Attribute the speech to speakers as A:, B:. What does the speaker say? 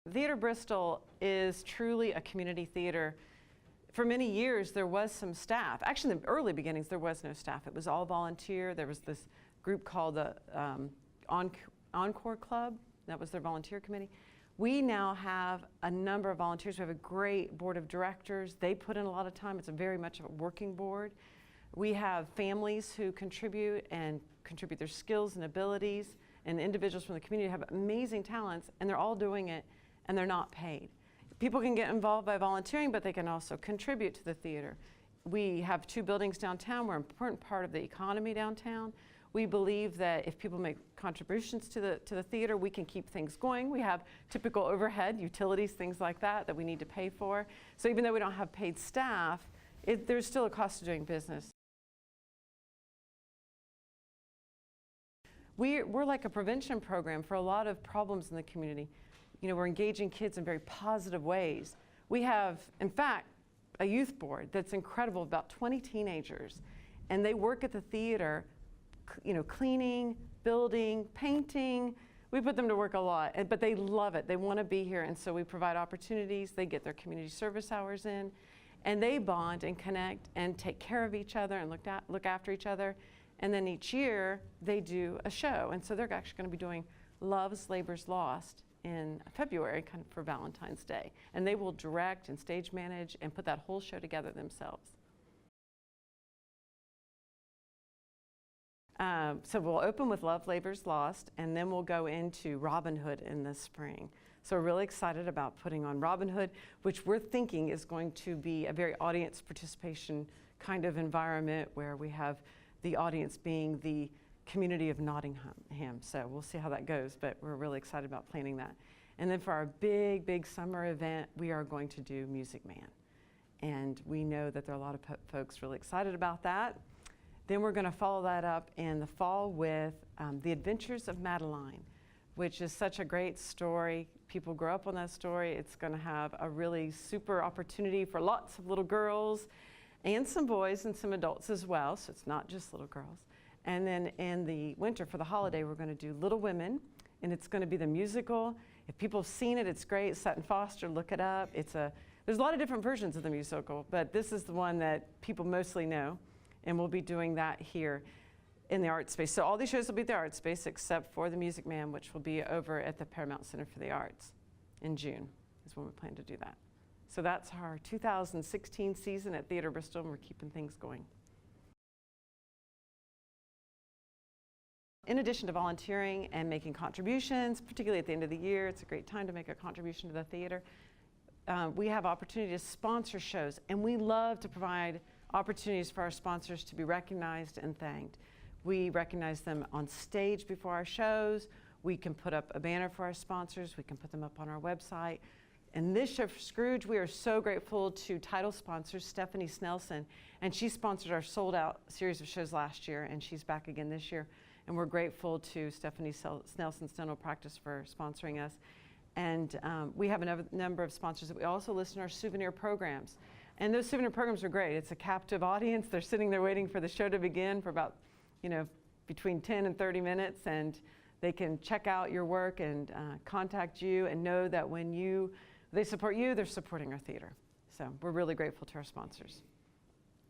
A: Theater Bristol is truly a community theater. For many years, there was some staff. Actually, in the early beginnings, there was no staff. It was all volunteer. There was this group called the Encore Club. That was their volunteer committee. We now have a number of volunteers. We have a great board of directors. They put in a lot of time. It's very much a working board. We have families who contribute their skills and abilities, and individuals from the community have amazing talents, and they're all doing it, and they're not paid. People can get involved by volunteering, but they can also contribute to the theater. We have 2 buildings downtown. We're an important part of the economy downtown. We believe that if people make contributions to the theater, we can keep things going. We have typical overhead, utilities, things like that we need to pay for. So even though we don't have paid staff, there's still a cost of doing business. We're like a prevention program for a lot of problems in the community. You know, we're engaging kids in very positive ways. We have, in fact, a youth board that's incredible, about 20 teenagers, and they work at the theater, you know, cleaning, building, painting. We put them to work a lot, but they love it. They want to be here, and so we provide opportunities. They get their community service hours in, and they bond and connect and take care of each other and look after each other. And then each year, they do a show, and so they're actually going to be doing Love's Labor's Lost in February, kind of for Valentine's Day. And they will direct and stage manage and put that whole show together themselves. So we'll open with Love Labor's Lost, and then we'll go into Robin Hood in the spring. So we're really excited about putting on Robin Hood, which we're thinking is going to be a very audience participation kind of environment where we have the audience being the community of Nottingham. So we'll see how that goes, but we're really excited about planning that. And then for our big summer event, we are going to do Music Man. And we know that there are a lot of folks really excited about that. Then we're going to follow that up in the fall with The Adventures of Madeline, which is such a great story. People grow up on that story. It's going to have a really super opportunity for lots of little girls and some boys and some adults as well, so it's not just little girls. And then in the winter, for the holiday, we're going to do Little Women, and it's going to be the musical. If people have seen it, it's great. Sutton Foster, look it up. There's a lot of different versions of the musical, but this is the one that people mostly know, and we'll be doing that here in the art space. So all these shows will be at the art space except for the Music Man, which will be over at the Paramount Center for the Arts in June is when we plan to do that. So that's our 2016 season at Theater Bristol, and we're keeping things going. In addition to volunteering and making contributions, particularly at the end of the year, it's a great time to make a contribution to the theater. We have opportunity to sponsor shows, and we love to provide opportunities for our sponsors to be recognized and thanked. We recognize them on stage before our shows. We can put up a banner for our sponsors. We can put them up on our website. And this show for Scrooge, we are so grateful to title sponsor Stephanie Snelson, and she sponsored our sold-out series of shows last year, and she's back again this year. And we're grateful to Stephanie Snelson's Dental Practice for sponsoring us. And we have a number of sponsors that we also list in our souvenir programs. And those souvenir programs are great. It's a captive audience. They're sitting there waiting for the show to begin for about, between 10 and 30 minutes, and they can check out your work and contact you and know that when they support you, they're supporting our theater. So we're really grateful to our sponsors.